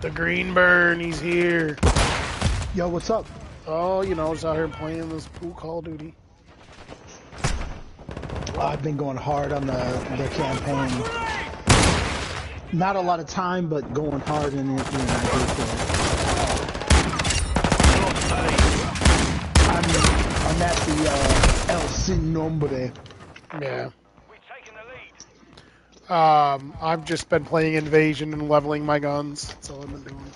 The green burn, he's here. Yo, what's up? Oh, you know, just out here playing this cool Call of Duty. I've been going hard on the campaign. Not a lot of time, but going hard in it. I'm at the El Sin Nombre. Yeah. I've just been playing Invasion and leveling my guns. That's all I've been doing.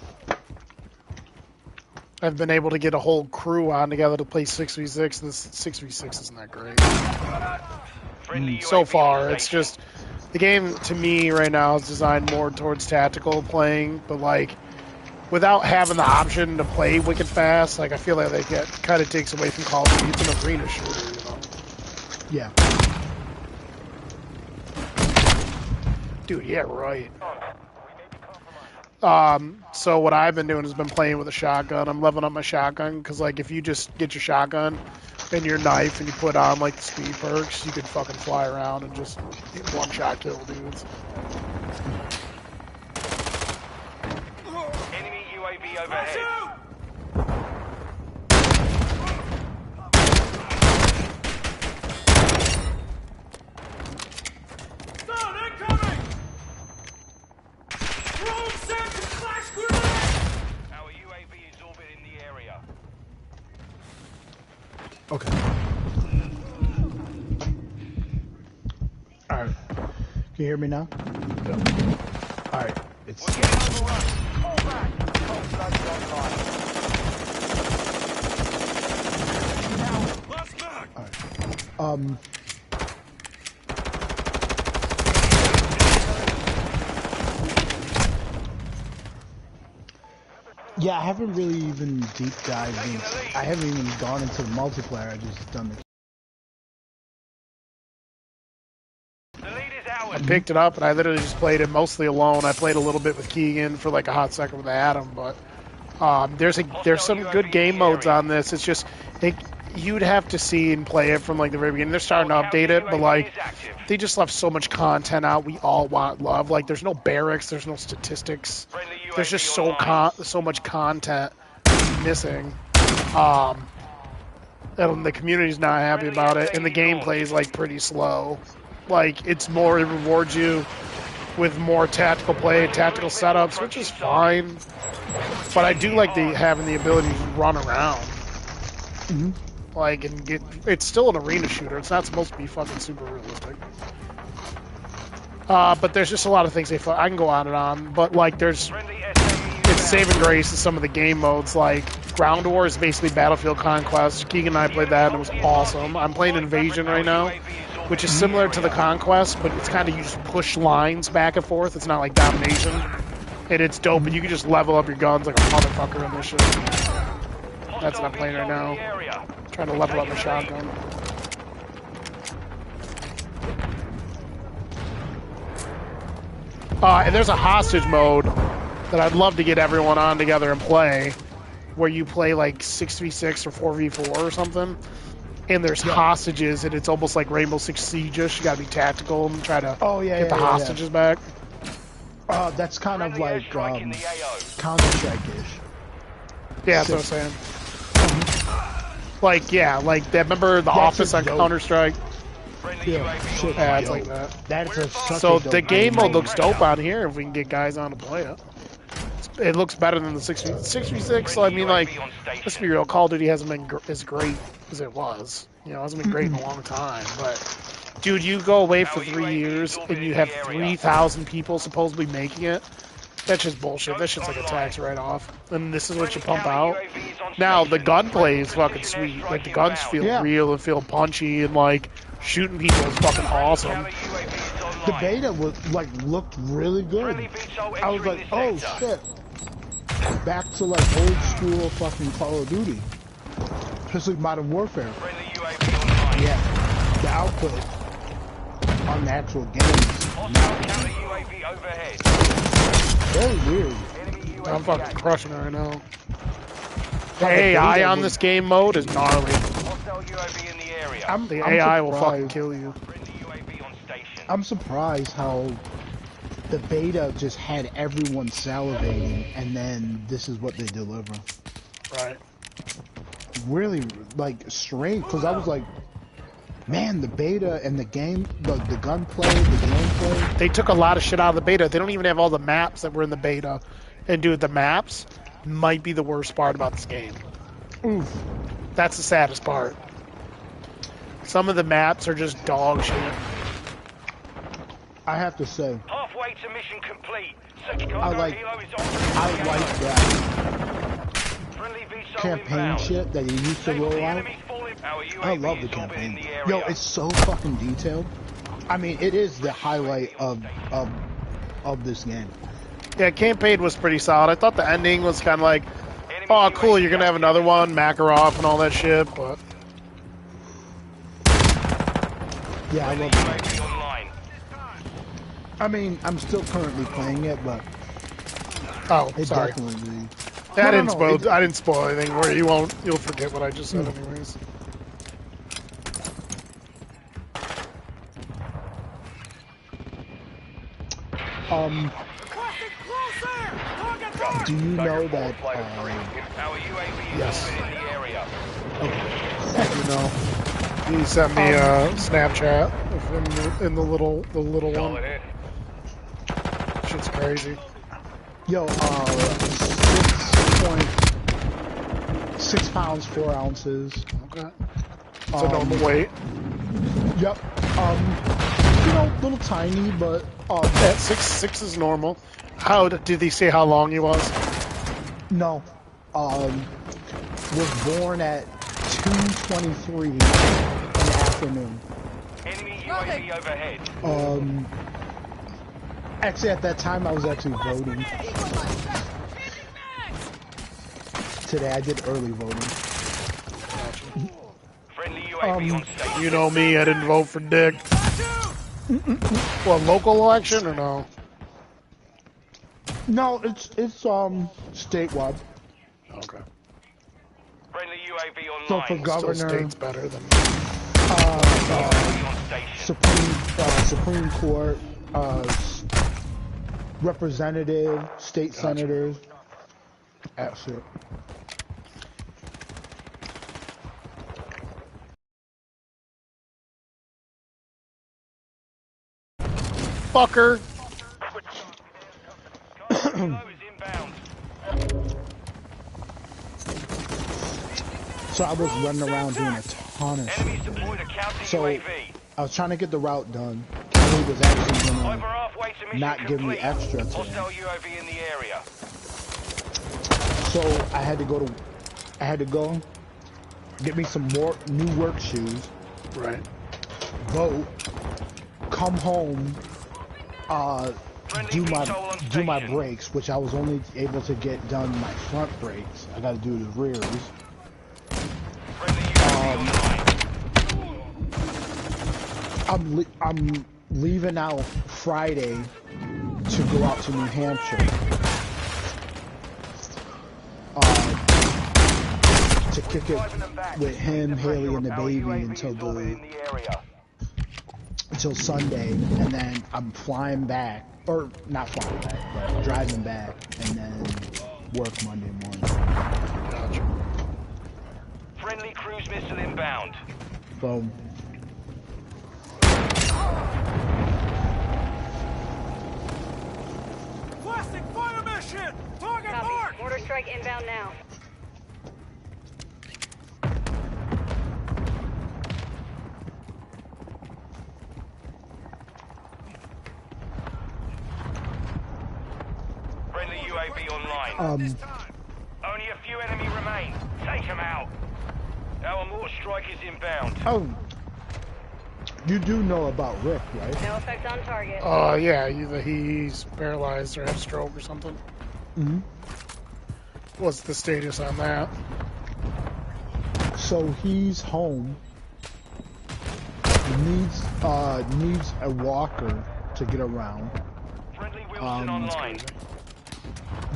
I've been able to get a whole crew on together to play 6v6. This 6v6 isn't that great. So far, it's just... The game, to me, right now is designed more towards tactical playing, but, like, without having the option to play wicked fast, like, I feel like it kind of takes away from Call of Duty. It's an arena shooter, you know? Yeah. Dude, yeah, right. So what I've been doing is been playing with a shotgun. I'm leveling up my shotgun, because, like, if you just get your shotgun and your knife and you put on, like, the speed perks, you could fucking fly around and just one-shot kill dudes. Enemy UAV overhead. Okay. Alright. Can you hear me now? Yeah. Alright. It's... Alright. Yeah, I haven't really even deep dived in. I haven't even gone into the multiplayer. I just done the. I picked it up and I literally just played it mostly alone. I played a little bit with Keegan for like a hot second with Adam, but there's some good game modes on this. It's just you'd have to see and play it from like the very beginning. They're starting to update it, but like they just left so much content out we all love. Like there's no barracks, there's no statistics. There's just so much content missing. And the community's not happy about it, and the gameplay is like pretty slow. Like it rewards you with more tactical play, tactical setups, which is fine. But I do like having the ability to run around. Mm-hmm. Like and it's still an arena shooter. It's not supposed to be fucking super realistic. But there's just a lot of things I can go on and on. But like it's saving grace in some of the game modes. Like Ground War is basically Battlefield Conquest. Keegan and I played that and it was awesome. I'm playing Invasion right now, which is similar to the Conquest, but it's kind of you just push lines back and forth. It's not like domination. And it's dope, and you can just level up your guns like a motherfucker in this shit. That's what I'm playing right now. Trying to level up my shotgun. And there's a hostage mode that I'd love to get everyone on together and play, where you play like 6v6 or 4v4 or something. And there's hostages, and it's almost like Rainbow Six Siege-ish. You gotta be tactical and try to get the hostages back. That's kind of like Counter-Strike-ish. Yeah, that's what I'm saying. Like, yeah, like that. Remember The Office on Counter-Strike? Yeah, it's like that. So the game mode looks dope on here if we can get guys on to play it. It looks better than the 6v6, so I mean, like, let's be real, Call of Duty hasn't been as great as it was. You know, it hasn't been great in a long time, but, dude, you go away for 3 years and you have 3,000 people supposedly making it. That's just bullshit. That shit's like a tax write-off. And this is what you pump out. Now, the gunplay is fucking sweet. Like, the guns feel real and feel punchy, and, like, shooting people is fucking awesome. The beta looked really good. I was like, oh shit. Back to like old school fucking Call of Duty. Especially Modern Warfare. Yeah. The output on the actual games. Very weird. I'm fucking crushing it right now. The AI on this game mode is gnarly. The AI will fucking kill you. I'm surprised how the beta just had everyone salivating, and then this is what they deliver. Right. Really, like, strange, because I was like, man, the beta and the game, the gunplay, the gameplay. They took a lot of shit out of the beta. They don't even have all the maps that were in the beta. And dude, the maps might be the worst part about this game. Oof. That's the saddest part. Some of the maps are just dog shit. I have to say, Halfway to mission complete. I like that campaign shit that you used to roll out. I love the campaign. Yo, it's so fucking detailed. I mean, it is the highlight of this game. Yeah, campaign was pretty solid. I thought the ending was kind of like, oh, cool, you're gonna have another one, Makarov and all that shit, but... Yeah, I love it. I mean, I'm still currently playing it, but... Oh, it sorry. Definitely... Yeah, I didn't spoil anything where you'll forget what I just said anyways. Do you know that, yes. Okay. You know, he sent me a Snapchat of him in the little one. Shit's crazy. Yo, 6 pounds, 4 ounces. Okay. It's a normal weight. Yep. You know, little tiny, but yeah, 6 is normal. How did he say how long he was? No. Was born at 2:23 in the afternoon. Enemy UAV overhead. Actually, at that time, I was actually voting. Today, I did early voting. Friendly UAV on station. You know me, I didn't vote for Dick. Well, local election or no? No, it's statewide. Okay. Friendly UAV online. So for governor, still state's better than Supreme Court, representative, state senators. That's it. fucker. So I was running around doing a ton of shit. So I was trying to get the route done. Kelly was actually gonna not give me extra today. So I had to go get me some more new work shoes. Right. Vote. Come home. Do my brakes, which I was only able to get done my front brakes. I got to do the rears. I'm leaving out Friday to go out to New Hampshire to kick it with him, Haley, and the baby until Sunday, and then I'm flying back, or not flying back, but driving back, and then work Monday morning. Gotcha. Friendly cruise missile inbound. So. Plastic fire mission! Target marked! Mortar strike inbound now. Friendly UAV online. Only a few enemy remain. Take them out. Our mortar strike is inbound. Oh. You do know about Rick, right? No effect on target. Yeah, either he's paralyzed or has stroke or something. Mm-hmm. What's the status on that? So he's home. Needs a walker to get around. Friendly Wilson online.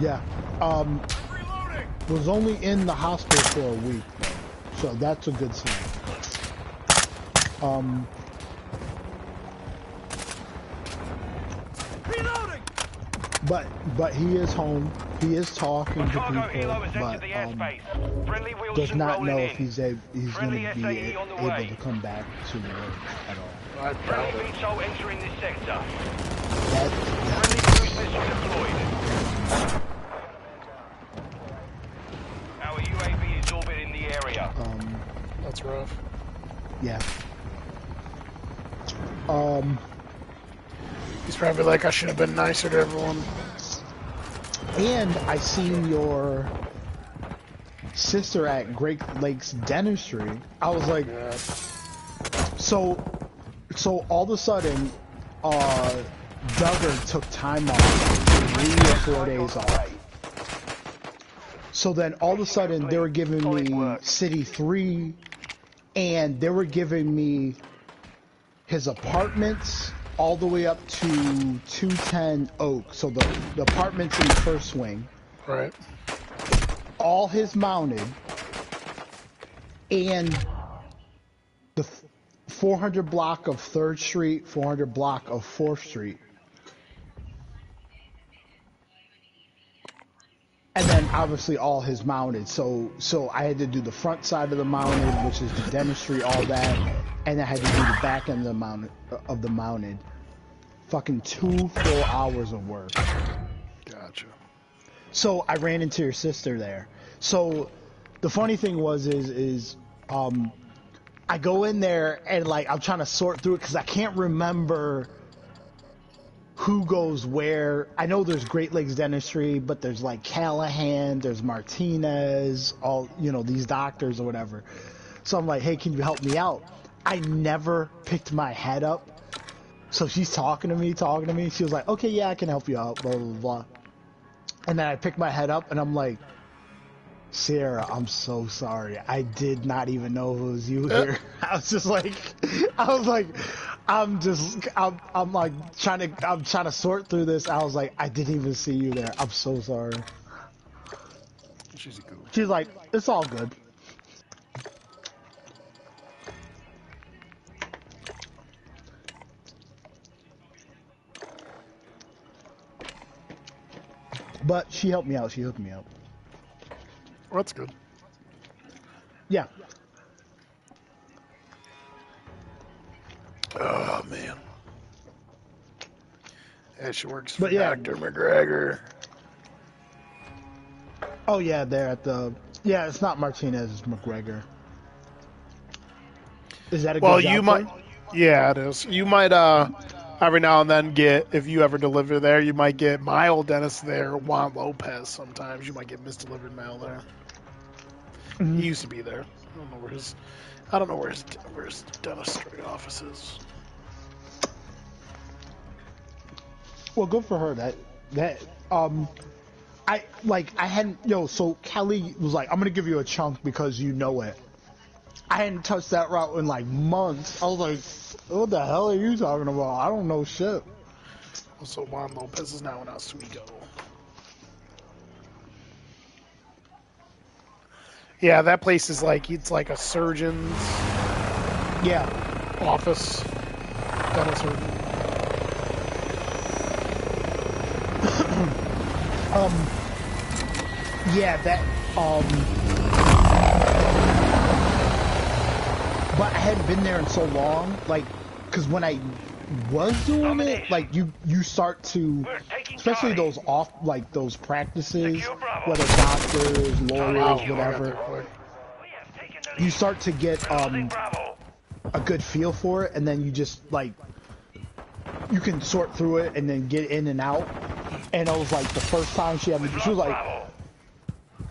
Yeah. Was only in the hospital for a week, so that's a good sign. Reloading! But he is home. He is talking to Cargo people, helo has but entered the airspace. Friendly wheels does should not roll know in. if he's going to Friendly be SAE on the able way. to come back to work at all. I doubt Friendly it. VTOL entering this sector. That, Friendly cruise missile deployed. Our UAV is orbiting the area. That's rough. yeah. He's probably like, I should have been nicer to everyone. And I seen your sister at Great Lakes Dentistry. I was like, Yeah. so all of a sudden, Duggar took time off, 3 or 4 days off. So then all of a sudden they were giving me City 3, and they were giving me his apartments all the way up to 210 Oak. So the apartments in the first wing, Right. all his mounted, and the 400 block of 3rd Street, 400 block of 4th Street. And then obviously all his mounted. So I had to do the front side of the mounted, which is the dentistry, all that, and I had to do the back end of the mounted. Fucking 2 full hours of work. Gotcha. So I ran into your sister there. So the funny thing was I go in there and like I'm trying to sort through it because I can't remember who goes where. I know there's Great Lakes Dentistry, but there's like Callahan, there's Martinez, all, you know, these doctors or whatever. So I'm like, hey, can you help me out? I never picked my head up. So she's talking to me. She was like, okay, yeah, I can help you out, blah, blah, blah. And then I picked my head up and I'm like, Sarah, I'm so sorry. I did not even know it was you here. I'm trying to sort through this. I was like, I didn't even see you there. I'm so sorry. She's a goof. She's like, it's all good. But she helped me out. Well, that's good. Yeah. Oh, man. Yeah, she works for But yeah. Dr. McGregor. Oh yeah, they're at the. Yeah, it's not Martinez. It's McGregor. Is that a good job you might. Yeah, it is. You might, every now and then get, if you ever deliver there, you might get my old dentist there, Juan Lopez, sometimes. You might get misdelivered mail there. Mm-hmm. He used to be there. I don't know where his dentistry office is. Well, good for her. So Kelly was like, I'm gonna give you a chunk because you know it. I hadn't touched that route in like months. I was like, what the hell are you talking about? I don't know shit. Also, Juan Lopez is now in Oswego. Yeah, that place is like, it's like a surgeon's office. Dental surgeon. But I hadn't been there in so long, like, because when I was doing it, like, you start to, especially those those practices, whether doctors, lawyers, whatever, you start to get a good feel for it, and then you just, like, you can sort through it and then get in and out. And I was like, the first time she was like,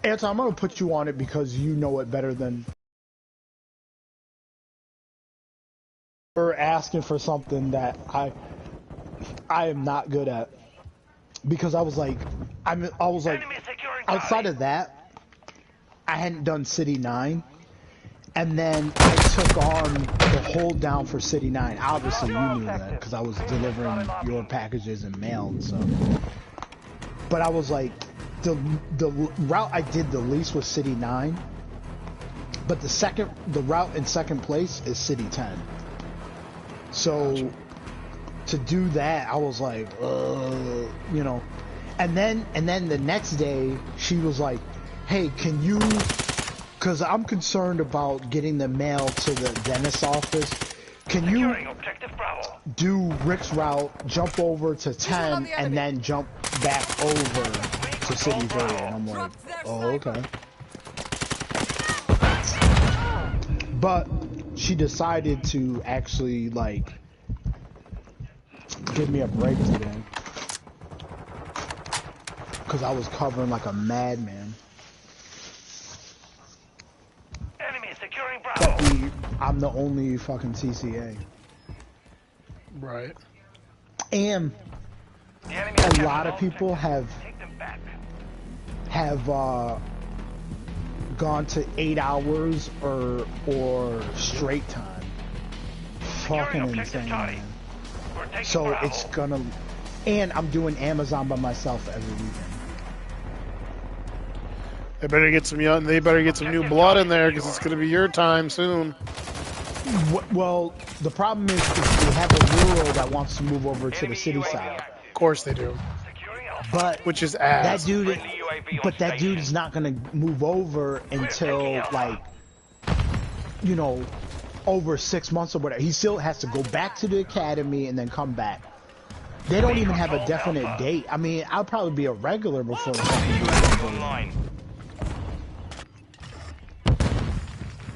Anton, I'm gonna put you on it because you know it better than her asking for something that I am not good at. Because I was like, outside of that, I hadn't done City 9, and then I took on the hold down for City 9. Obviously, you knew that because I was delivering your packages and mail and stuff. But I was like, the route I did the least was City 9, but the route in second place is City 10. So to do that, I was like, you know, And then the next day, she was like, hey, can you, because I'm concerned about getting the mail to the dentist's office, can you do Rick's route, jump over to 10, and then jump back over to City Verde? And I'm like, oh, okay. But she decided to actually, like, give me a break today. Because I was covering like a madman. Enemy securing Bravo. I'm the only fucking TCA. Right. And a lot of people have gone to 8 hours or straight time. Fucking insane, man. So it's gonna, and I'm doing Amazon by myself every weekend. They better get some young. They better get some new blood in there because it's gonna be your time soon. Well, the problem is we have a rural that wants to move over to the city side. Of course they do. But which is ass. That dude is not gonna move over until like, you know, over 6 months or whatever. He still has to go back to the academy and then come back. They don't even have a definite date. I mean, I'll probably be a regular before the online.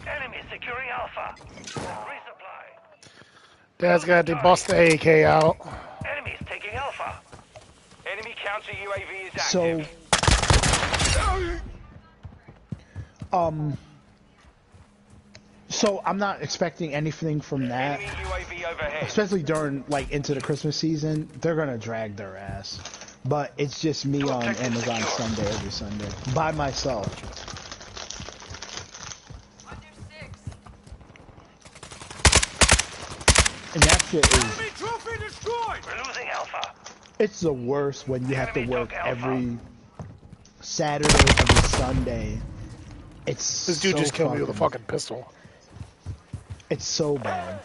Enemy securing Alpha. Resupply. Dad's got to bust the AK out. Enemies taking Alpha. Enemy counter UAV is active. So I'm not expecting anything from that, especially during like into the Christmas season. They're gonna drag their ass, but it's just me on Amazon Sunday every Sunday by myself. And that shit is, We're losing Alpha. It's the worst when you have to work every Saturday, every Sunday. It's this dude so just killed me with a fucking pistol. It's so bad.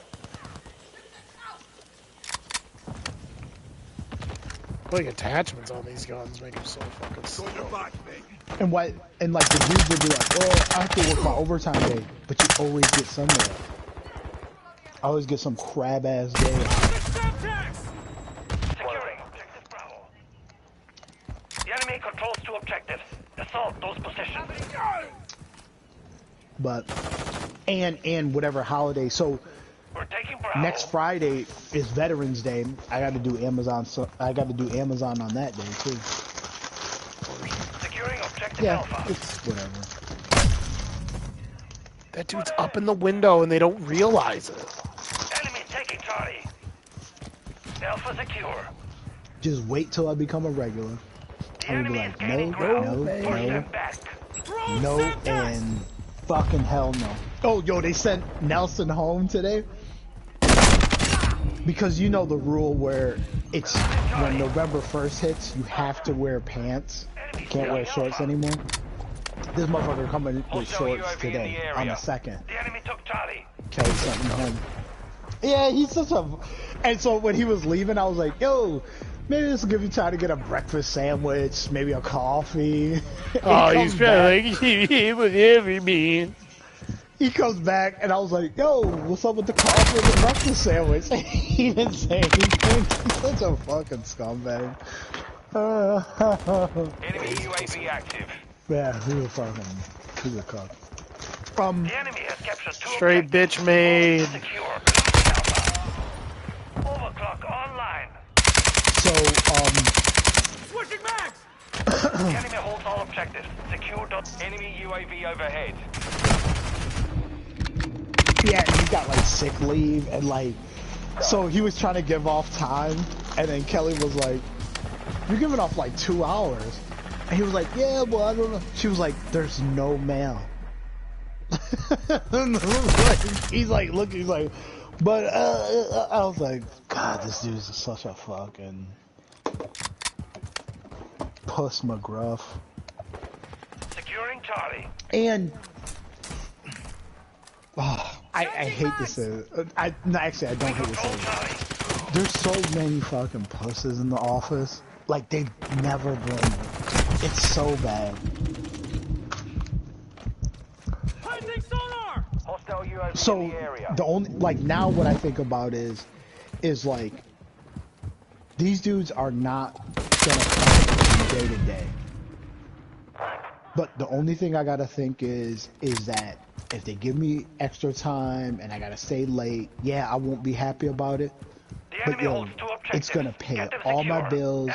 Like attachments on these guns make them so fucking slow. And what? And like the dudes would be like, "Oh, I have to work my overtime day," but you always get somewhere. I always get some crab ass day. Securing objective Bravo. The enemy controls 2 objectives. Assault those positions. But and whatever holiday. So next Friday is Veterans Day. I got to do Amazon. So I got to do Amazon on that day too. Securing objective Alpha. It's whatever. That dude's up in the window and they don't realize it. Enemy taking Charlie. Alpha secure. Just wait till I become a regular. I'm gonna be like, no, and fucking hell no. Oh, yo, they sent Nelson home today because you know the rule where it's when November 1st hits, you have to wear pants. You can't wear shorts anymore. This motherfucker coming with shorts today on the 2nd. The enemy took Charlie. Kelly sent him home. Yeah, he's such a. And so when he was leaving, I was like, yo, maybe this will give you time to get a breakfast sandwich, maybe a coffee. Oh, he's probably like, he was every man. He comes back, and I was like, yo, what's up with the coffee and the breakfast sandwich? He didn't say anything. He's such a fucking scumbag. Enemy UAV active. Yeah, he's a cuck. The enemy has captured 2 straight bitch made. Secure. Overclock online. So, Switching mags! The enemy holds all objectives. Secure. Enemy UAV overhead. yeah, he got like sick leave and like, so he was trying to give off time, and then Kelly was like, "You're giving off like 2 hours," and he was like, "Yeah, well, I don't know." She was like, "There's no mail." He's like, look, he's like, but I was like, God, this dude's such a fucking puss McGruff. Securing Charlie. And I hate to say it. No, actually, I don't hate to say it. There's so many fucking pusses in the office. Like, they never blame me. It's so bad. Hostile UAV So, in the area. the only, like, now what I think about is like, these dudes are not gonna come day to day. But the only thing I gotta think is that if they give me extra time and I gotta stay late, yeah, I won't be happy about it. But yo, it's gonna pay all my bills,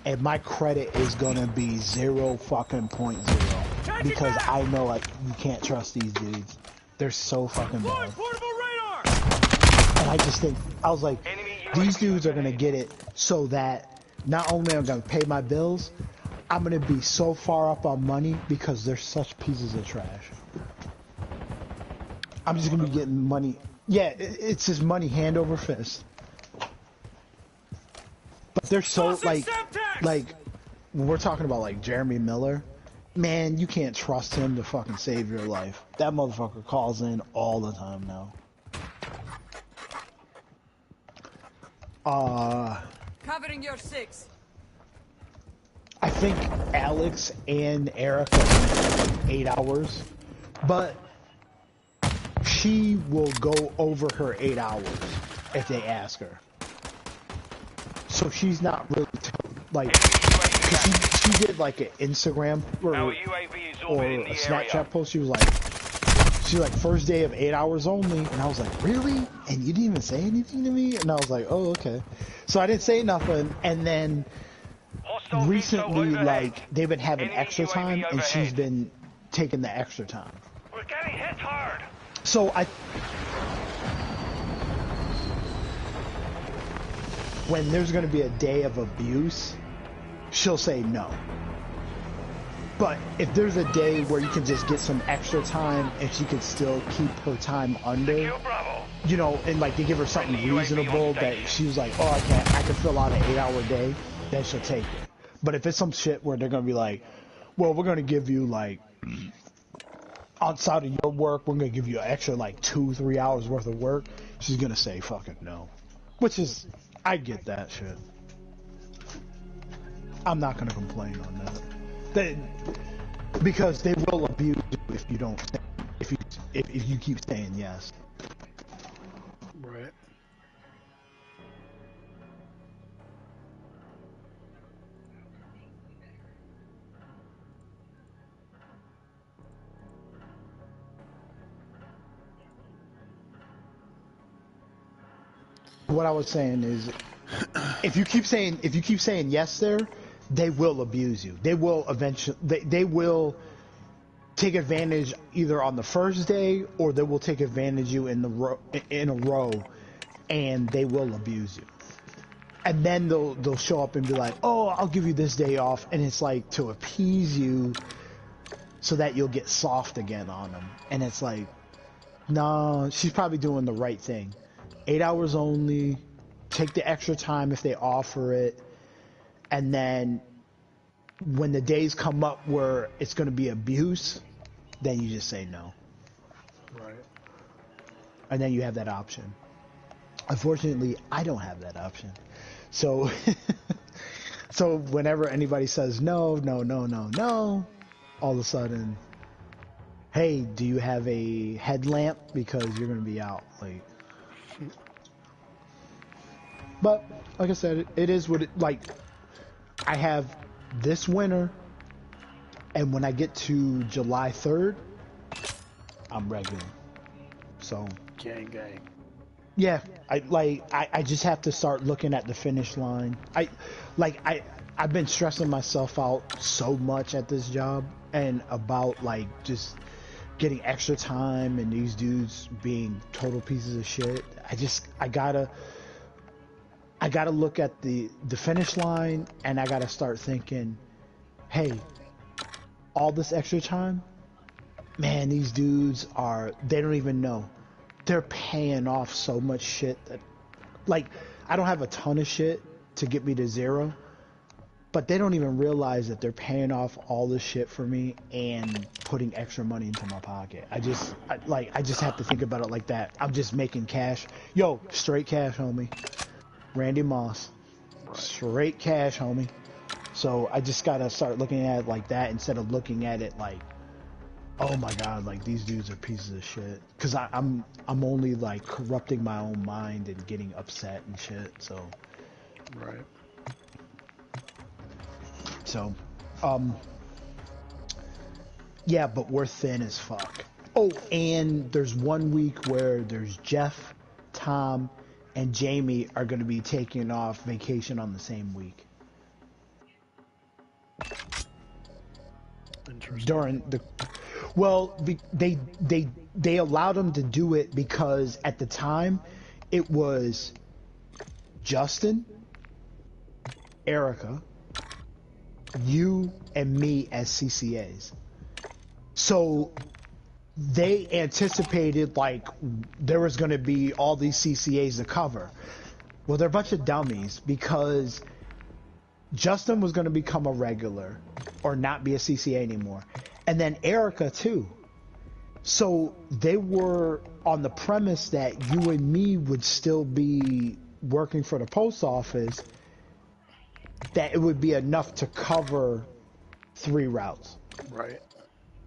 and my credit is gonna be 0.0 because I know you can't trust these dudes. They're so fucking bad. And I just think, I was like, these dudes are gonna get it so that not only am I gonna pay my bills, I'm gonna be so far up on money because they're such pieces of trash. I'm just gonna be getting money. Yeah, it's just money hand over fist. But they're so like when we're talking about like Jeremy Miller, man, you can't trust him to fucking save your life. That motherfucker calls in all the time now. Covering your 6. I think Alex and Erica 8 hours, but she will go over her 8 hours if they ask her. So she's not really like, cause she did like an Instagram or a Snapchat post. She was like, first day of 8 hours only, and I was like, really? And you didn't even say anything to me? And I was like, oh, okay. So I didn't say nothing, and then recently, like, they've been having extra time, and she's been taking the extra time. We're getting hit hard. So when there's going to be a day of abuse, she'll say no. But if there's a day where you can just get some extra time and she can still keep her time under, you know, and like they give her something reasonable that she was like, oh, I can fill out an 8-hour day, then she'll take it. But if it's some shit where they're going to be like, well, we're going to give you like, outside of your work, we're going to give you an extra like 2-3 hours worth of work, she's going to say fucking no. Which is, I get that shit. I'm not going to complain on that. Because they will abuse you if you don't, if you keep saying yes. Right. What I was saying is, if you keep saying yes there, they will abuse you. They will eventually, they will take advantage either on the first day, or they will take advantage of you in a row, and they will abuse you. And then they'll show up and be like, oh, I'll give you this day off, and it's like to appease you so that you'll get soft again on them. And it's like, no, she's probably doing the right thing. 8 hours only, take the extra time if they offer it, and then when the days come up where it's going to be abuse, then you just say no. Right. And then you have that option. Unfortunately, I don't have that option. So, so whenever anybody says no, all of a sudden, hey, do you have a headlamp? Because you're going to be out late. But, like I said, it is what it, like, I have this winter, and when I get to July 3rd, I'm regular. So, Gang. yeah, I just have to start looking at the finish line. I've been stressing myself out so much at this job, and about like just getting extra time and these dudes being total pieces of shit. I gotta look at the finish line, and I gotta start thinking, hey, all this extra time, man, these dudes they don't even know. They're paying off so much shit that, like, I don't have a ton of shit to get me to 0, but they don't even realize that they're paying off all this shit for me and putting extra money into my pocket. I just have to think about it like that. I'm just making cash. Yo, straight cash, homie. Randy Moss. Straight cash, homie. So I just gotta start looking at it like that instead of looking at it like, oh my god, like these dudes are pieces of shit. Cause I'm only like corrupting my own mind and getting upset and shit. So. Right. So, yeah, but we're thin as fuck. Oh, and there's 1 week where there's Jeff, Tom, and Jamie are going to be taking off vacation on the same week. Interesting. During the, well, they allowed them to do it because at the time it was Justin, Erica, you, and me as CCAs. So they anticipated like there was going to be all these CCAs to cover. Well, they're a bunch of dummies because Justin was going to become a regular or not be a CCA anymore. And then Erica too. So they were on the premise that you and me would still be working for the post office, that it would be enough to cover 3 routes. Right.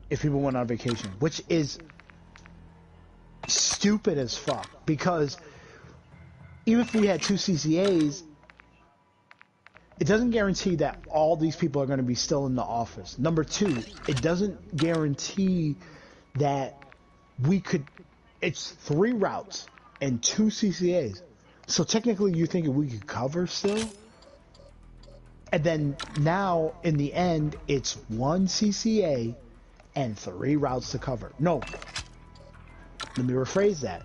If people went on vacation, which is stupid as fuck, because even if we had 2 CCAs, it doesn't guarantee that all these people are going to be still in the office. Number 2, it doesn't guarantee that we could, it's 3 routes and 2 CCAs. So technically you think we could cover still? And then now in the end, it's 1 CCA and 3 routes to cover. No, let me rephrase that.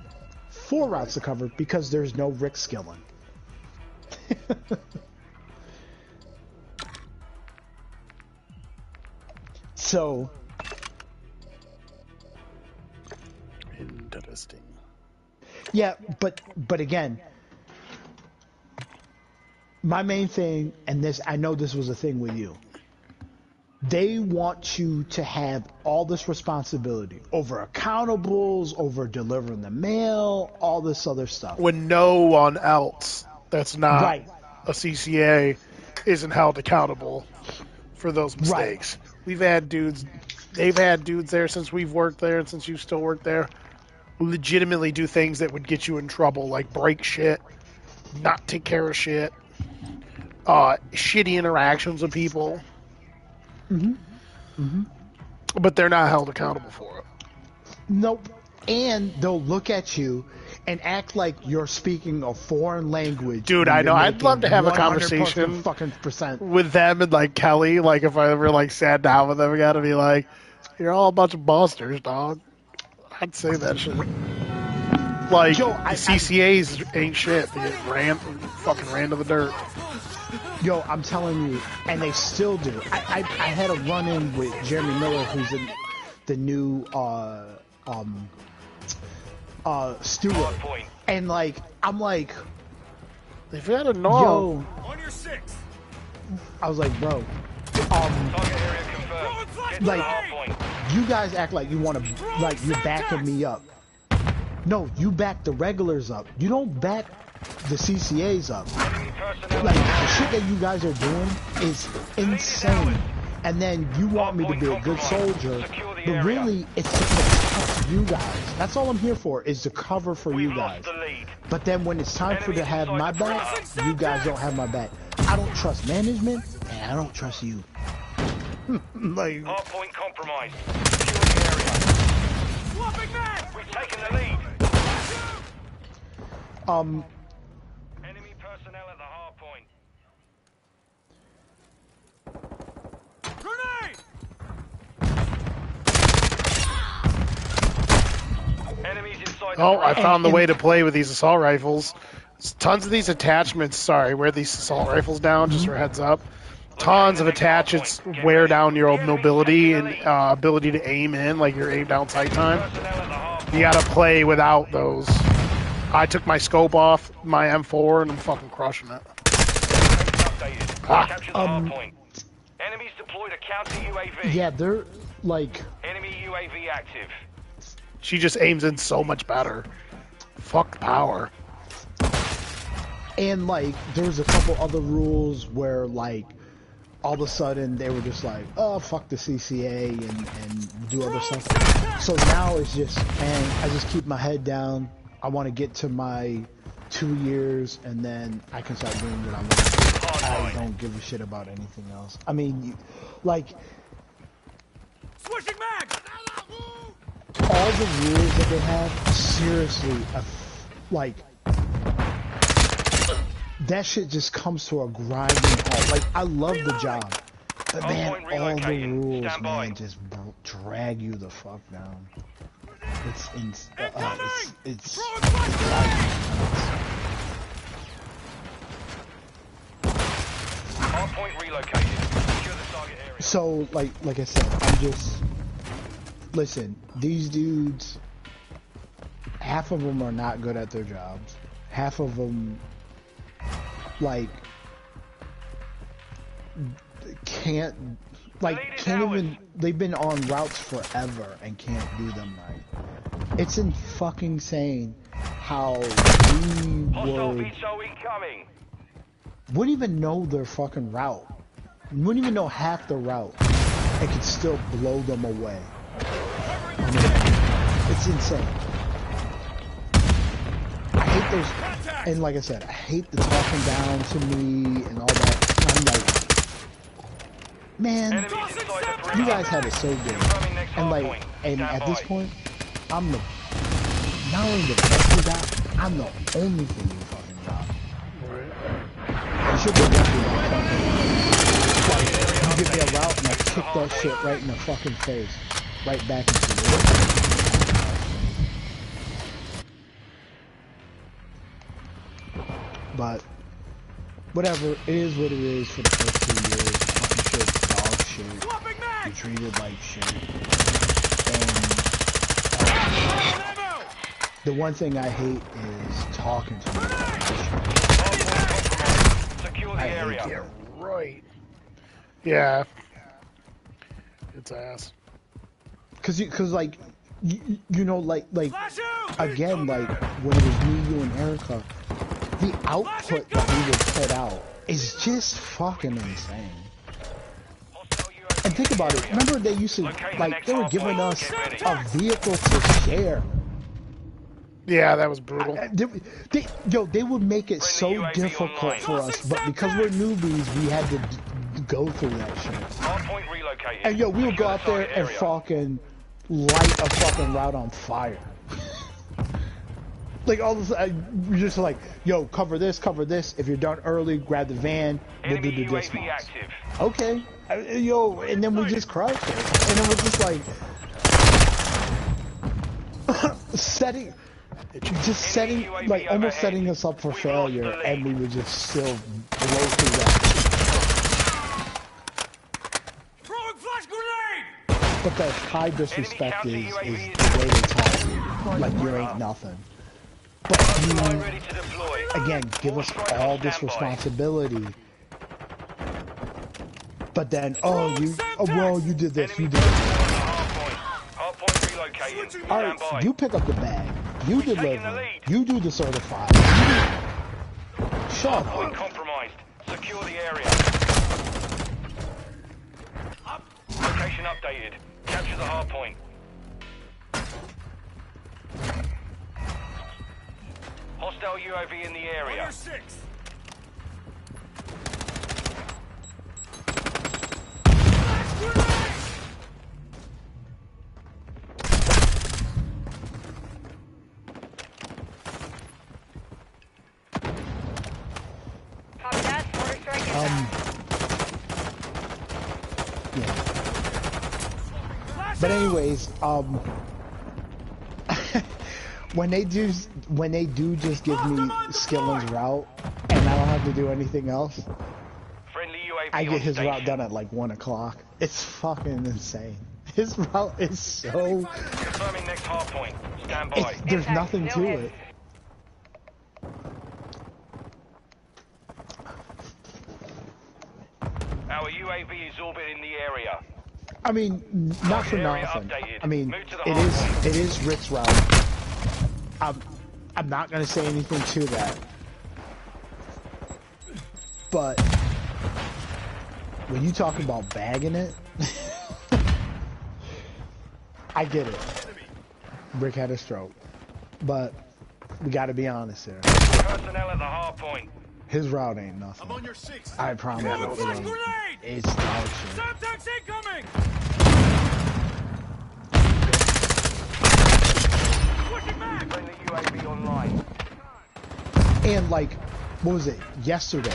4 routes to cover because there's no Rick Skillen. So, interesting. Yeah, but again, my main thing, and this, I know this was a thing with you. They want you to have all this responsibility over accountables, over delivering the mail, all this other stuff. When no one else that's not Right. a CCA isn't held accountable for those mistakes. Right. We've had dudes, they've had dudes there since we've worked there and since you still work there, who legitimately do things that would get you in trouble, like break shit, not take care of shit, shitty interactions with people. But they're not held accountable for it. Nope. And they'll look at you and act like you're speaking a foreign language. Dude, I know. I'd love to have a conversation with them and like Kelly. Like if I ever like sat down with them, I gotta be like, "You're all a bunch of busters, dog." I'd say that shit. Like Yo, CCAs ain't shit. They get fucking ran to the dirt. Yo, I'm telling you, and they still do. I had a run-in with Jeremy Miller, who's the new steward, and like I'm like, they've had a norm. Yo, On your 6. I was like, bro, Target area confirmed. like you guys act like you want to, like you're backing me up. No, you back the regulars up. You don't back the CCAs up. Like the shit that you guys are doing is insane. And then you want me to be a good soldier, but really it's to protect you guys. That's all I'm here for, is to cover for you guys. But then when it's time for to have my back, you guys don't have my back. I don't trust management, and I don't trust you. Like, Hardpoint compromised. Secure the area. Swapping back! We've taken the lead. Enemy personnel at the hard point. Grenade! Enemies inside. Oh, I found the way to play with these assault rifles. Tons of these attachments, wear these assault rifles down, just for heads up. Tons of attachments wear down your mobility and ability to aim in, like your aim down sight time. You gotta play without those. I took my scope off my M4 and I'm fucking crushing it. Enemies deployed a counter UAV. yeah, they're like, Enemy UAV active. She just aims in so much better. Fuck power. And like, there was a couple other rules where like, all of a sudden they were just like, oh, fuck the CCA and do other stuff. So now it's just, man, I just keep my head down. I want to get to my 2 years and then I can start doing what I want to do. I don't give a shit about anything else. I mean, like, Switching mag! all the rules that they have, seriously, like, that shit just comes to a grinding halt. Like, I love the job, but man, all the rules, man, just drag you the fuck down. It's Hardpoint relocated. Secure the target area. so, like I said, I'm just, listen, these dudes, half of them are not good at their jobs. Half of them, like, can't even, they've been on routes forever and can't do them right. It's fucking insane how we wouldn't even know their fucking route. Wouldn't even know half the route and could still blow them away. I mean, it's insane. I hate those, and like I said, I hate the talking down to me and all that. I'm like, man, you guys have it so good. And like, and at this point, I'm the, not only the best you got, I'm the only thing you fucking got. You should be lucky like, you give me a route and I kick that shit right in the fucking face. Right back into it. But whatever, it is what it is for the first 2 years. Fucking shit, dog shit. You're treated like shit. And the one thing I hate is talking to me about this shit. I hate it. Right. Yeah. It's ass. Cause like, you know, like again, like when it was me, you, and Erica, the output that we would put out is just fucking insane. And think about it. Remember they used to, like, they were giving us a vehicle to share. Yeah, that was brutal. They would make it so difficult for us, but because we're newbies, we had to go through that shit. And yo, we would go out there and fucking light a fucking route on fire. Like all this, we're just like, yo, cover this. If you're done early, grab the van. We'll do the dismounts. Okay, yo, and then we just crushed it, and then we're just like setting, like almost setting us up for failure, and we would just still blow through that. But that high disrespect is the way they talk to you, like you ain't nothing. But you, again, give us all this responsibility. But then, well, you did this, you did that. Alright, you pick up the bag. You deliver. You do the certified. Shut up. Compromised. Secure the area. Location updated. Capture the hard point. Hostile UAV in the area. Copy that. Order strike is Yeah. But anyways, when they do just give me Skillen's route and I don't have to do anything else, I get his route done at like 1 o'clock. It's fucking insane. His route is so. Confirming next hard point. Stand by. There's nothing to it. Our UAV is orbiting the area. I mean, not for nothing. I mean, it is Rick's route. I'm not gonna say anything to that. But when you talk about bagging it, I get it. Brick had a stroke, but we got to be honest here. Personnel at the hard point. His route ain't nothing. I'm on your 6. I promise you. It's dog shit. Subtext incoming! Pushing back! Bring the UAV online. And like, what was it? Yesterday.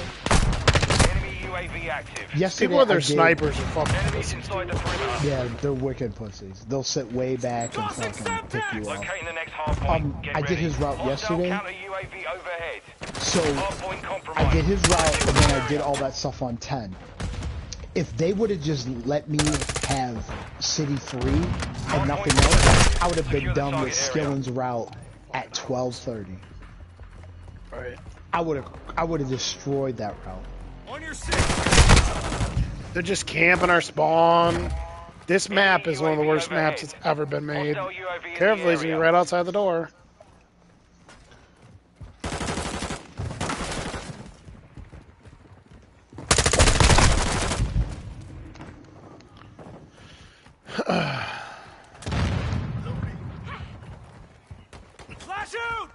Enemy UAV active. Yesterday, People with their I did- snipers are fucking Enemies pussies. inside the perimeter. Yeah, they're wicked pussies. They'll sit way back and fucking pick you up. Locating the next hard point. Get I did ready. his route Hostile yesterday. counter UAV overhead. So Hard point compromised. I did his route and then I did all that stuff on 10. If they would have just let me have City 3 and nothing else, I would have been done with Skillen's route at 12:30. Right. I would have destroyed that route. On your 6. They're just camping our spawn. This map is one of the worst maps that's ever been made. Hostile UAV in the Careful, he's gonna be area. right outside the door. Flash out!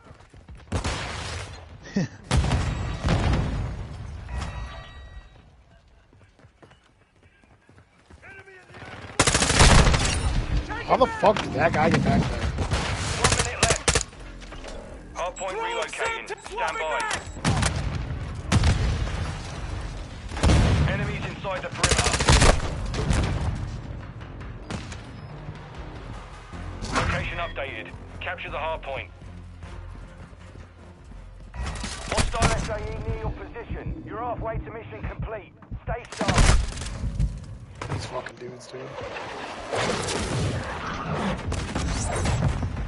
How the fuck did that guy get back there? 1 minute left. Hard point relocating. Stand by. Enemies inside the perimeter. Location updated. Capture the hard point. Hostile SAE near your position. You're halfway to mission complete. Stay sharp. These fucking dudes, dude.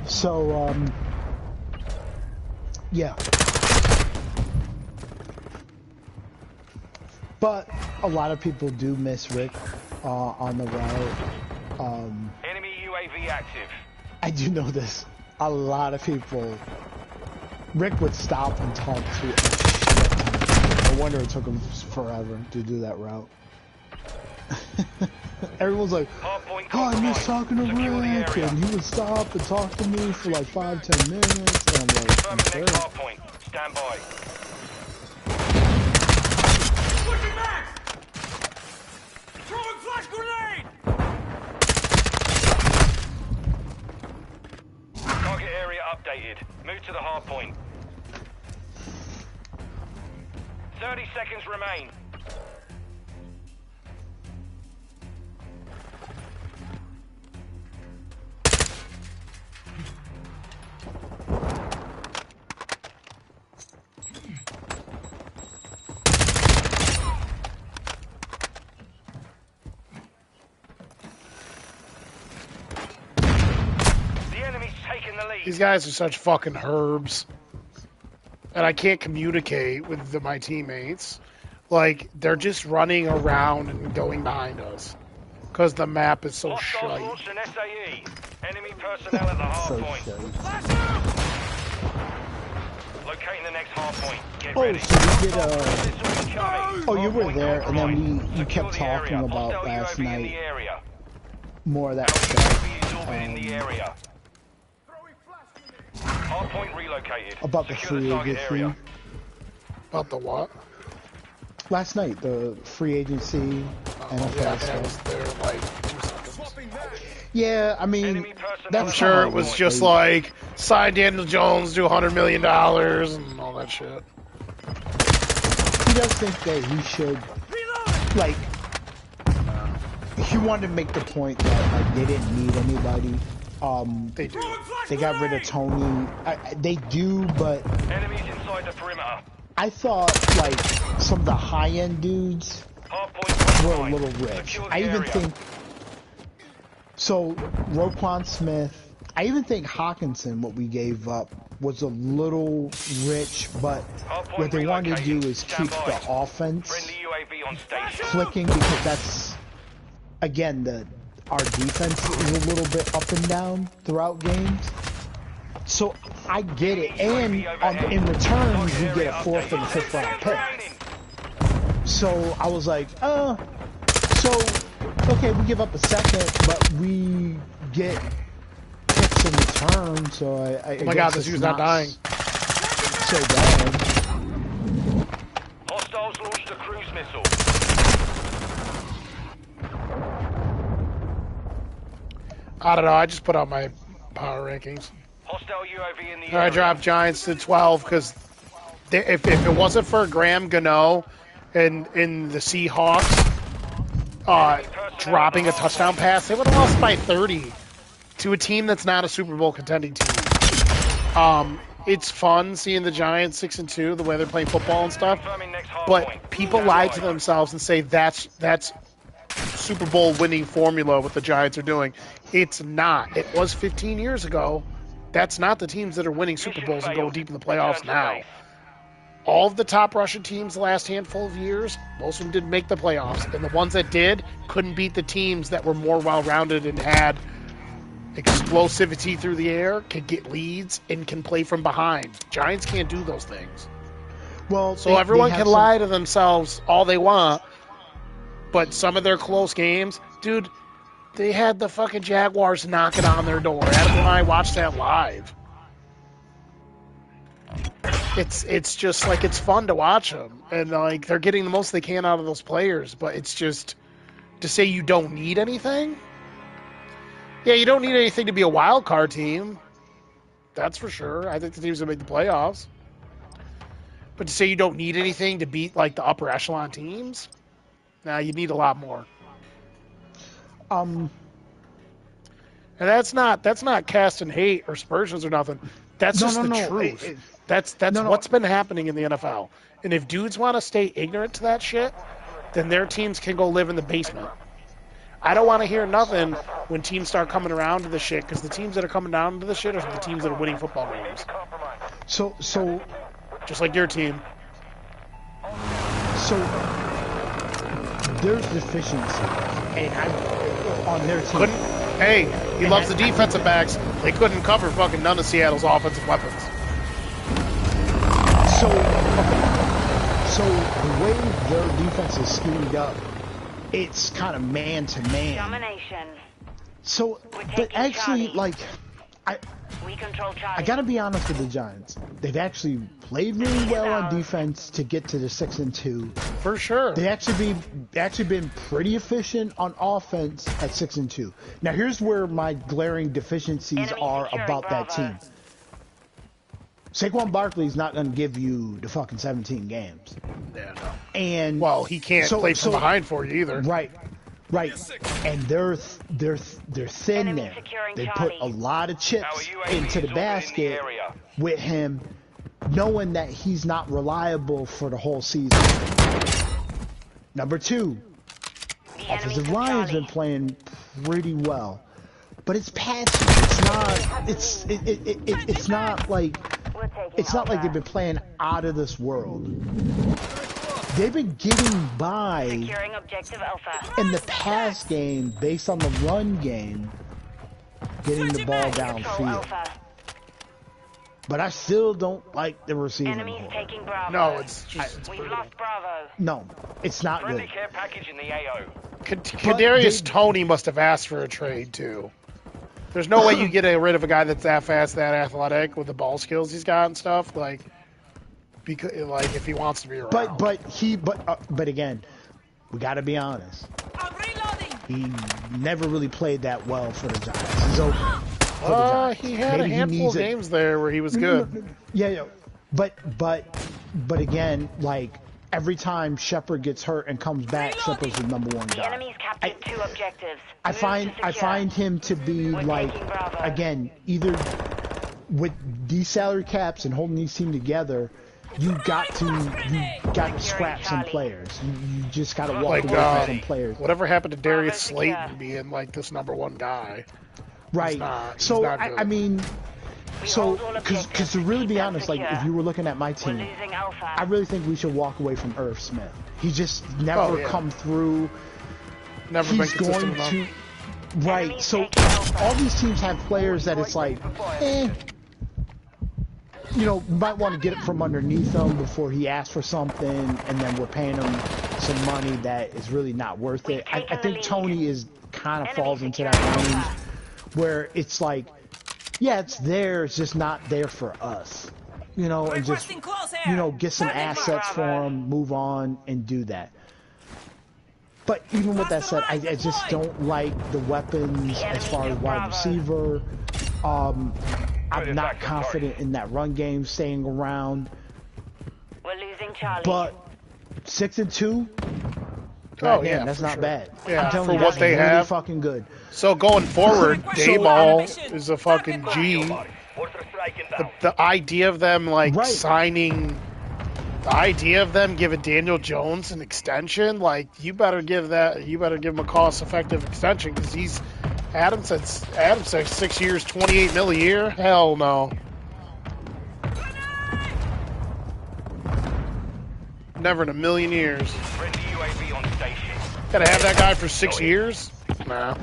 So, yeah. But a lot of people do miss Rick on the route. Enemy UAV active. I do know this. A lot of people. Rick would stop and talk to a shit ton. No wonder it took him forever to do that route. Everyone's like, Hard point oh, I miss compromised. talking to Secure the Rick, area. and he would stop and talk to me for like 5-10 minutes. And I'm like, Confirm the okay. next hard point. Stand by. Pushing back! Throwing flash grenade! Target area updated. Move to the hard point. 30 seconds remain. The enemy's taking the lead. These guys are such fucking herbs. And I can't communicate with my teammates. Like, they're just running around and going behind us. Because the map is so Hostiles shite. launched an SAE. Enemy personnel at the hard So point. shitty. Flash out! Locating the next hard point. Get Oh, ready. so we did Missile incoming. Oh, you were Hard point there, and then compromised. you kept Secure the area. talking about Hostile last UAV in night. the area. more of that Our stuff UAV is orbiting the area. Hard point relocated. about the Secure free target agency. area. About the what? Last night, the free agency, NFL Yeah, I stuff. was there like 2 seconds. Swapping back. Yeah, I mean, Enemy personnel that's I'm at sure the it hard was point. just like, sign Daniel Jones, do $100 million, and all that shit. he does think that he should, like, he wanted to make the point that like they didn't need anybody. They do. They got rid of Tony. They do, but Enemies inside the perimeter. I thought like some of the high-end dudes Hard point were a compromised. little rich. Secure the I even area. think so. Roquan Smith. I even think Hawkinson, what we gave up, was a little rich, but Hardpoint what they wanted to do relocated. is Stand keep by. the offense Friendly UAV on station. clicking because that's again our defense is a little bit up and down throughout games. So I get it, and in return we get a 4th and a 5th round pick. So I was like, okay, we give up a second, but we get picks in return, so I Oh my god, this dude's not dying. So bad. Hostiles launched a cruise missile. I don't know, I just put out my power rankings. Hostile UAV in the I area. dropped Giants to 12 because if it wasn't for Graham Gano and the Seahawks dropping a touchdown pass, they would have lost by 30 to a team that's not a Super Bowl contending team. It's fun seeing the Giants 6-2, the way they're playing football and stuff, but people lie to themselves and say that's Super Bowl winning formula what the Giants are doing. It's not. It was 15 years ago. That's not the teams that are winning Super Bowls and going deep in the playoffs now. All of the top Russian teams the last handful of years, most of them didn't make the playoffs. And the ones that did couldn't beat the teams that were more well-rounded and had explosivity through the air, could get leads, and can play from behind. Giants can't do those things. Well, so everyone can lie to themselves all they want, but some of their close games, dude, they had the fucking Jaguars knocking on their door. Adam and I watched that live. It's just like it's fun to watch them, and like they're getting the most they can out of those players. But it's just to say you don't need anything. Yeah, you don't need anything to be a wild card team. That's for sure. I think the teams that make the playoffs. But to say you don't need anything to beat like the upper echelon teams, nah, you need a lot more. And that's not casting hate or aspersions or nothing. That's just the truth. That's what's been happening in the NFL. And if dudes want to stay ignorant to that shit, then their teams can go live in the basement. I don't want to hear nothing when teams start coming around to the shit, because the teams that are coming down to the shit are the teams that are winning football games. So just like your team. So there's deficiency on their team. He loves the defensive backs. They couldn't cover fucking none of Seattle's offensive weapons. So the way their defense is schemed up, it's kind of man-to-man. Domination. So, but actually, like, We control Charlie. I gotta be honest with the Giants. They've actually played really well on defense to get to the 6-2. For sure. They actually been pretty efficient on offense at 6-2. Now here's where my glaring deficiencies are about that team. Saquon Barkley's not gonna give you the fucking 17 games. Yeah, no. And well, he can't play from behind for you either. Right. And they're thin there. They put a lot of chips into the basket with him, knowing that he's not reliable for the whole season. Number two, offensive line's been playing pretty well, but it's patchy. It's not like they've been playing out of this world. They've been getting by in the pass game based on the run game, getting the ball downfield. But I still don't like the receiving. Enemies taking Bravo. No, it's just We've lost Bravo. No, it's not good. Friendly care package in the AO. Kadarius Toney must have asked for a trade too. There's no way you get rid of a guy that's that fast, that athletic, with the ball skills he's got and stuff. Like, because if he wants to be around. But again, we got to be honest. I'm reloading. He never really played that well for the Giants. He's over. He had a handful of games there where he was good. Yeah. But again, like every time Shepard gets hurt and comes back, Shepard's the #1 guy. The enemy's captured 2 objectives. I find him to be like, again, either with these salary caps and holding these teams together, you got to scrap some players. You just got to walk away from some players. Whatever happened to Darius Slayton being like this #1 guy? Right. So I mean, because to really be honest, like if you were looking at my team, I really think we should walk away from Irv Smith. He just never come through. Never been consistent enough. Right. So all these teams have players that it's like, you know, might want to get it from underneath him before he asks for something, and then we're paying him some money that is really not worth it. I think Tony is kind of falls into that range where it's like, yeah, it's there, it's just not there for us. You know, and just, you know, get some assets for him, move on, and do that. But even with that said, I just don't like the weapons as far as wide receiver. I'm not confident in that run game staying around. We're losing Charlie. But 6-2. Oh man, yeah, that's not sure. bad. Yeah, I'm telling for you, what that's they really have. fucking good. So going forward, Dayball is a fucking G. The idea of them signing, the idea of them giving Daniel Jones an extension, like you better give him a cost-effective extension because Adam said 6 years, 28 mil a year. Hell no. Never in a million years. Gotta have that guy for 6 years? Nah.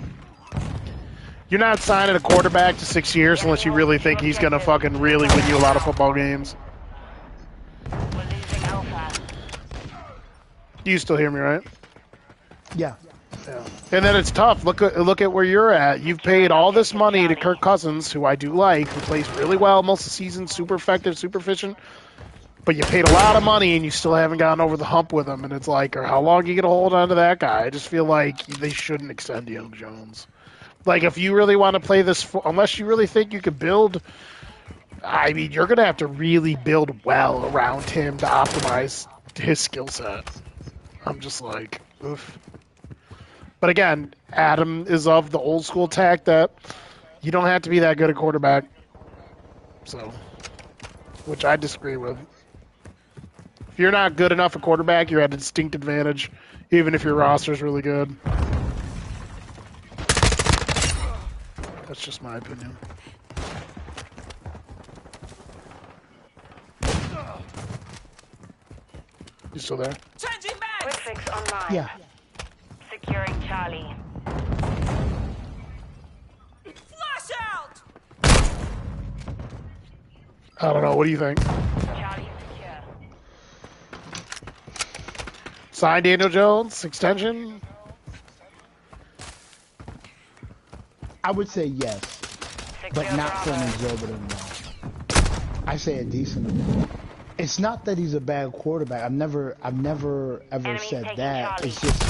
You're not signing a quarterback to 6 years unless you really think he's gonna fucking really win you a lot of football games. We're losing Alpha. You still hear me, right? Yeah. Yeah. And then it's tough. Look at where you're at. You've paid all this money to Kirk Cousins, who I do like, who plays really well most of the season, super effective, super efficient. But you paid a lot of money and you still haven't gotten over the hump with him. And it's like, or how long are you going to hold on to that guy? I just feel like they shouldn't extend Young Jones. Like, if you really want to play this, unless you really think you could build, I mean, you're going to have to really build well around him to optimize his skill set. I'm just like, oof. But again, Adam is of the old school tack that you don't have to be that good at quarterback. So, which I disagree with. If you're not good enough at quarterback, you're at a distinct advantage, even if your roster's really good. That's just my opinion. You still there? Changing Quick bags. fix online. Yeah. Securing Charlie. Flash out. I don't know. What do you think? Charlie secure. Sign Daniel Jones? Extension? I would say yes, but Secure not for an Bravo. exorbitant amount. I say a decent amount. It's not that he's a bad quarterback. I've never ever Enemy said taking that. Charlie. It's just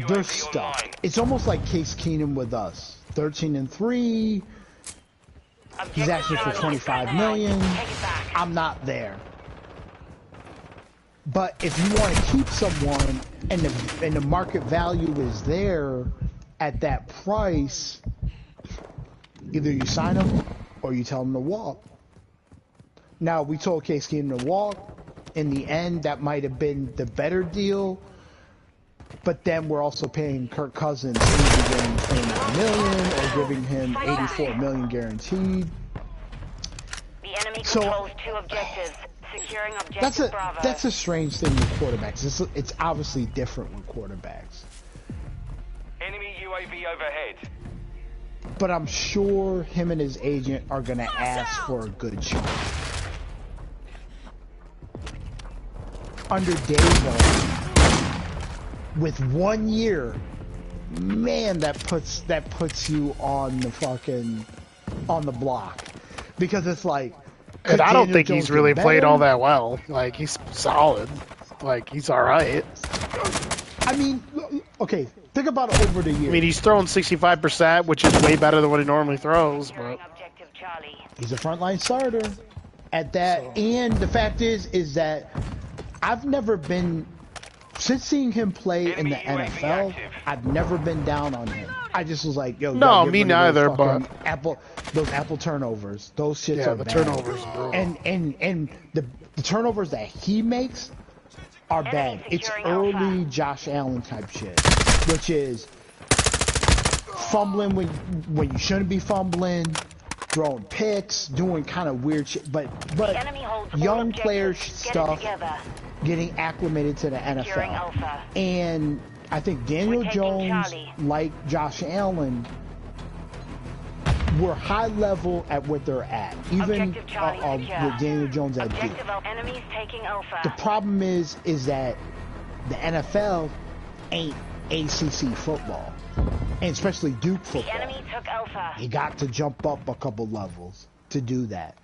they're stuck. It's almost like Case Keenum with us. 13-3. He's asking for 25 million. Take it back. I'm not there. But if you want to keep someone and the market value is there at that price, either you sign them or you tell them to walk. Now, we told Case Keenum to walk. In the end, that might have been the better deal. But then we're also paying Kirk Cousins either getting 29 million or giving him 84 million guaranteed. The enemy So- controls 2 objectives. Securing objective Bravo. That's a strange thing with quarterbacks. It's obviously different with quarterbacks. Enemy UAV overhead. But I'm sure him and his agent are gonna ask for a good shot. Under Davo, with 1 year, man, that puts you on the block, because it's like. And I don't Daniel think Jones he's really get played better. all that well. Like, he's solid. Like, he's all right. I mean, okay, think about it over the years. I mean, he's throwing 65%, which is way better than what he normally throws. Securing But objective Charlie. He's a frontline starter at that. And the fact is that I've never been, since seeing him play in the Enemy UAV NFL, active. I've never been down on him. I just was like, yo, No, gotta get me rid of neither, those fucking those apple turnovers. Those shits yeah, are the bad. turnovers. Bro. And the turnovers that he makes are bad. It's securing early Alpha. Josh Allen type shit, which is fumbling when you shouldn't be fumbling, throwing picks, doing kind of weird shit. But The enemy holds all young objectives. players Get it stuff, together. getting acclimated to the Securing NFL. Alpha. And I think Daniel We're taking Jones, Charlie. like Josh Allen, we're high level at what they're at. Even Objective Charlie secure. with Daniel Jones at Duke. Objective enemies taking Alpha. The problem is that the NFL ain't ACC football, and especially Duke The football. enemy took Alpha. You got to jump up a couple levels to do that,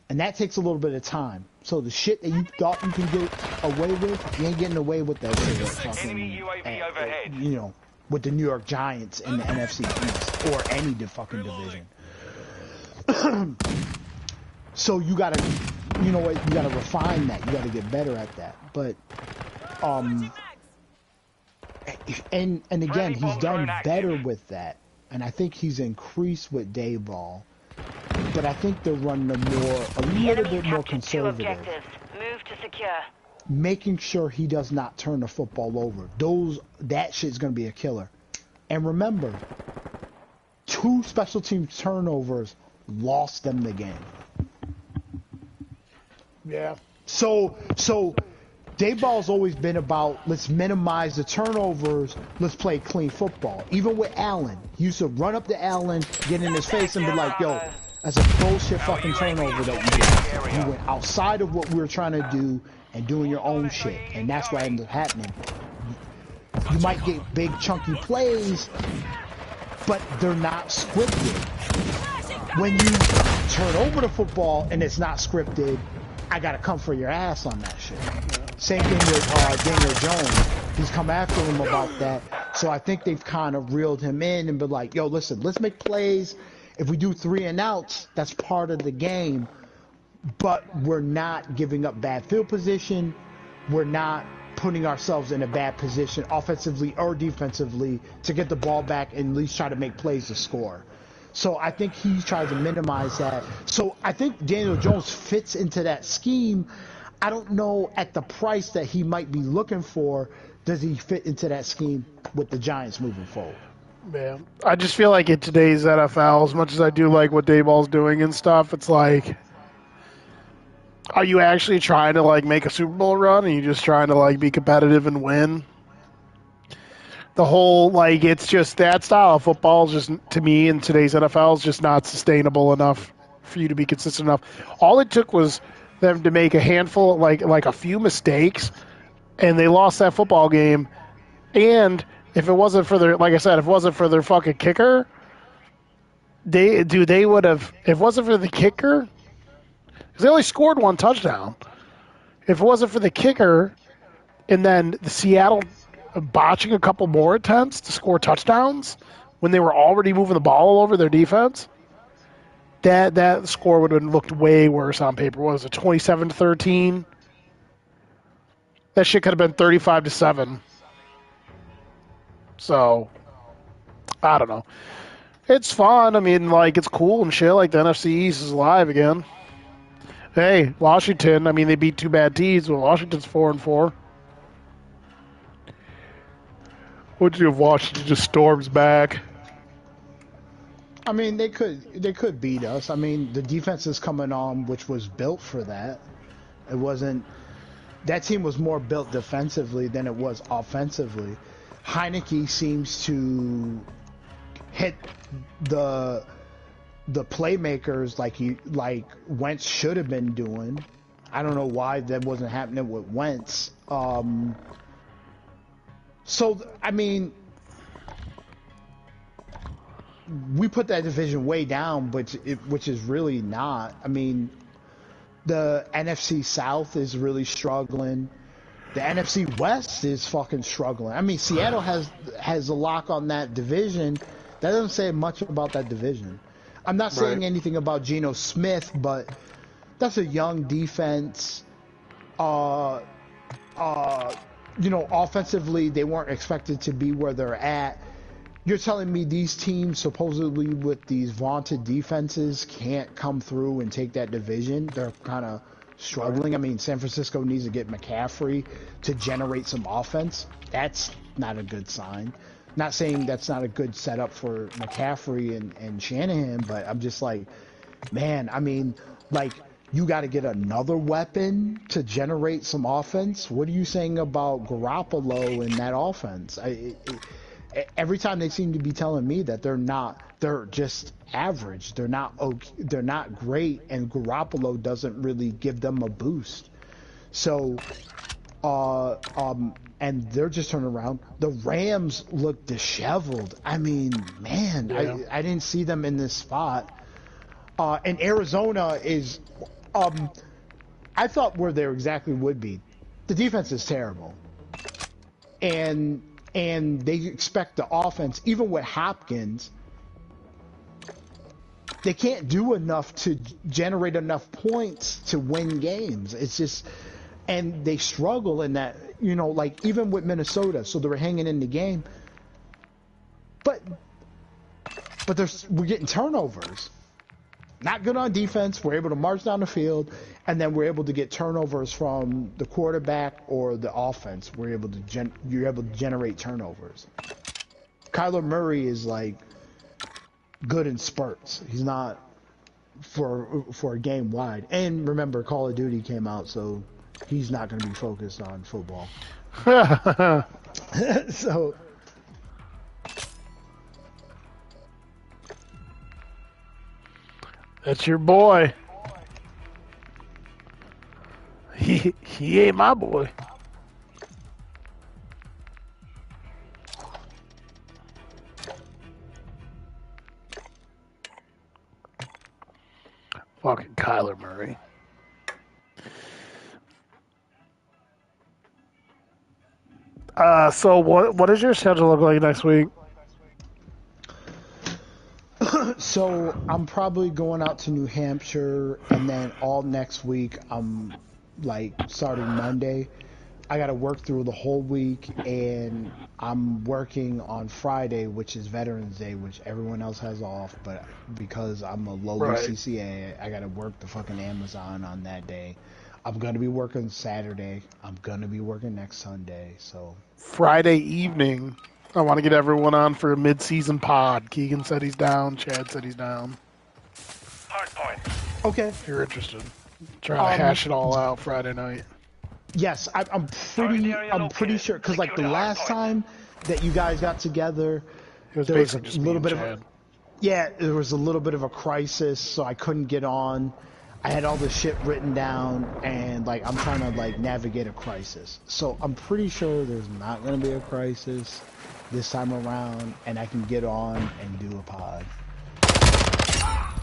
and that takes a little bit of time. So the shit that you thought you can get away with, you ain't getting away with that shit. Enemy UAV overhead. You know, with the New York Giants in the NFC East or any fucking division. So you gotta, you know what? You gotta refine that. You gotta get better at that. But, and again, he's done better with that, and I think he's increased with Dayball. But I think they're running a little bit more conservative. Objectives. Move to secure. Making sure he does not turn the football over. That shit's gonna be a killer. And remember, 2 special team turnovers lost them the game. Yeah. So Dayball's always been about, let's minimize the turnovers, let's play clean football. Even with Allen, he used to run up to Allen, get in his face, and be like, yo, that's a bullshit fucking turnover that you did. You went outside of what we were trying to do and doing your own shit, and that's what ended up happening. You might get big chunky plays, but they're not scripted. When you turn over the football and it's not scripted, I gotta come for your ass on that shit. Same thing with Daniel Jones. He's come after him about that. So I think they've kind of reeled him in and been like, yo, listen, let's make plays. If we do 3 and outs, that's part of the game. But we're not giving up bad field position. We're not putting ourselves in a bad position offensively or defensively to get the ball back and at least try to make plays to score. So I think he tries to minimize that. So I think Daniel Jones fits into that scheme. I don't know at the price that he might be looking for, does he fit into that scheme with the Giants moving forward? Yeah. I just feel like in today's NFL, as much as I do like what Dayball's doing and stuff, it's like, are you actually trying to like make a Super Bowl run? Are you just trying to like be competitive and win? The whole, like, it's just that style of football is just, to me, in today's NFL, is just not sustainable enough for you to be consistent enough. All it took was them to make a handful, like a few mistakes, and they lost that football game. And if it wasn't for their, like I said, if it wasn't for their fucking kicker, they would have, if it wasn't for the kicker, because they only scored 1 touchdown. If it wasn't for the kicker, and then the Seattle botching a couple more attempts to score touchdowns when they were already moving the ball all over their defense, that score would have looked way worse on paper. What was it, 27-13? That shit could have been 35-7. So, I don't know. It's fun. I mean, like, it's cool and shit. Like, the NFC East is alive again. Hey, Washington, I mean, they beat 2 bad teams, but Washington's 4-4. What'd you have Washington just storms back? I mean, they could beat us. I mean, the defense is coming on, which was built for that. It wasn't. That team was more built defensively than it was offensively. Heineke seems to hit the playmakers like Wentz should have been doing. I don't know why that wasn't happening with Wentz. So, I mean, we put that division way down, which is really not. I mean, the NFC South is really struggling. The NFC West is fucking struggling. I mean, Seattle has a lock on that division. That doesn't say much about that division. I'm not saying anything about Geno Smith, but that's a young defense. You know, offensively, they weren't expected to be where they're at. You're telling me these teams, supposedly with these vaunted defenses, can't come through and take that division? They're kind of struggling. I mean, San Francisco needs to get McCaffrey to generate some offense. That's not a good sign. Not saying that's not a good setup for McCaffrey and Shanahan, but I'm just like, man, I mean, like, you got to get another weapon to generate some offense. What are you saying about Garoppolo in that offense? every time they seem to be telling me that they're just average. They're not okay, they're not great, and Garoppolo doesn't really give them a boost. So, and they're just turning around. The Rams look disheveled. I mean, man, Yeah. I didn't see them in this spot. And Arizona is, I thought where they exactly would be. The defense is terrible, and they expect the offense, even with Hopkins. They can't do enough to generate enough points to win games. It's just, and they struggle in that, you know, like even with Minnesota, so they were hanging in the game. But we're getting turnovers. Not good on defense. We're able to march down the field, and then we're able to get turnovers from the quarterback or the offense. You're able to generate turnovers. Kyler Murray is like good in spurts. He's not for a game wide. And remember, Call of Duty came out, so he's not going to be focused on football. So that's your boy. He ain't my boy. Fucking Kyler Murray. So what does your schedule look like next week? So I'm probably going out to New Hampshire, and then all next week I'm like starting Monday. I got to work through the whole week, and I'm working on Friday, which is Veterans Day, which everyone else has off, but because I'm a lowly Right. CCA, I got to work the fucking Amazon on that day. I'm going to be working Saturday. I'm going to be working next Sunday, so. Friday evening. I want to get everyone on for a mid-season pod. Keegan said he's down. Chad said he's down. Hard point. Okay. If you're interested. Trying to hash it all out Friday night. Yes, I'm pretty sure, because like the last time that you guys got together, It was there was basically a just me little and bit of Chad. yeah, there was a little bit of a crisis, so I couldn't get on. I had all this shit written down, and like I'm trying to like navigate a crisis. So I'm pretty sure there's not going to be a crisis this time around, and I can get on and do a pod.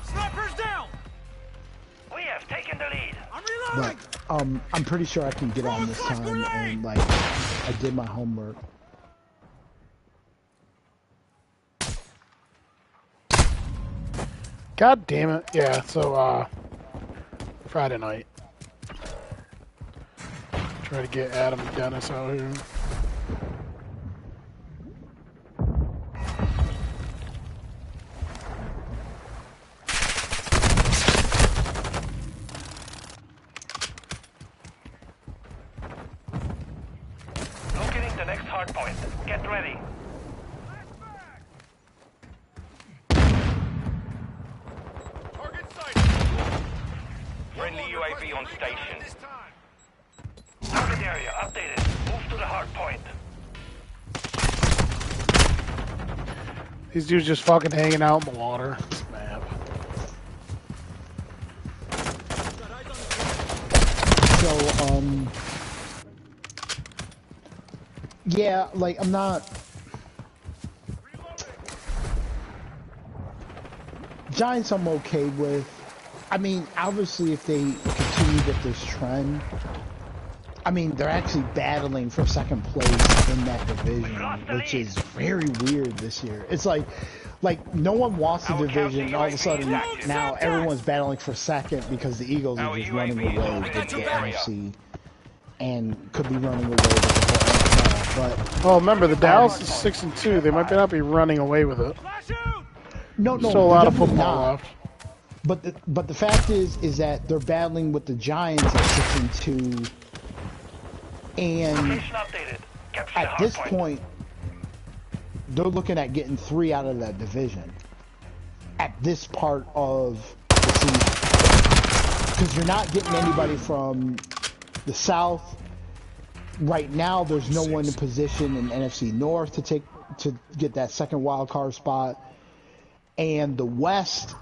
Snipers down! We have taken the lead. I'm reloading! But I'm pretty sure I can get on this time, and like I did my homework. God damn it. Yeah, so, Friday night. Try to get Adam and Dennis out here. Locating the next hard point. Get ready. Target sighted! Friendly UAV on station. Target area updated. Move to the hard point. These dudes just fucking hanging out in the water. This map. So yeah, like I'm not. Giants I'm okay with. I mean, obviously if they continue with this trend, I mean, they're actually battling for second place in that division, which is very weird this year. It's like no one wants the division, and all of a sudden now everyone's battling for second because the Eagles are just running away with the NFC and could be running away with the whole NFL. But Oh, remember, the Dallas is 6-2. They might not be running away with it. Flash out! no, Still a lot of definitely football not. left. But the fact is that they're battling with the Giants at 6-2, and Location updated. Capture the at hard this point. point, they're looking at getting 3 out of that division at this part of the season, because you're not getting anybody from the South right now. There's no one in position in NFC North to take to get that second wild card spot, and the West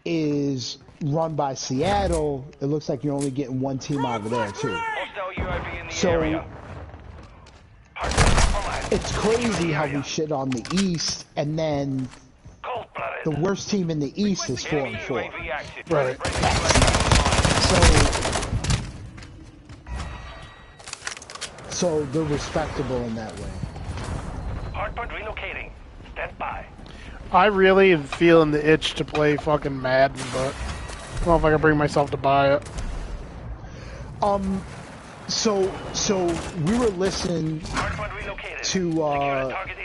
is run by Seattle. It looks like you're only getting one team out of there too. Hostile UAV in the So area. it's crazy how we shit on the East, and then Cold-blooded. the worst team in the East is 4-4. Enemy UAV active. Right. So they're respectable in that way. Hardpoint relocating. Stand by. I really am feeling the itch to play fucking Madden, but I don't know if I can bring myself to buy it. So we were listening Hardpoint relocated.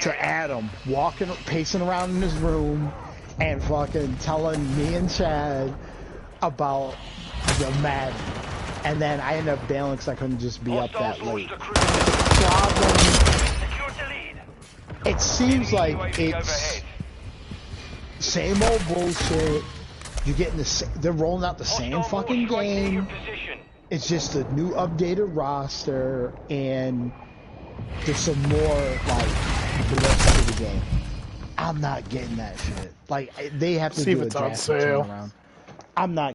to Adam pacing around in his room and fucking telling me and Chad about the Madden, and then I ended up bailing because I couldn't just be up that late. Problem, Secure the lead. it seems like it's same old bullshit. You're getting they're rolling out the same fucking game. It's just a new updated roster, and there's some more like the rest of the game. I'm not getting that shit. Like they have to See if do a it's on drastic sale. turnaround. I'm not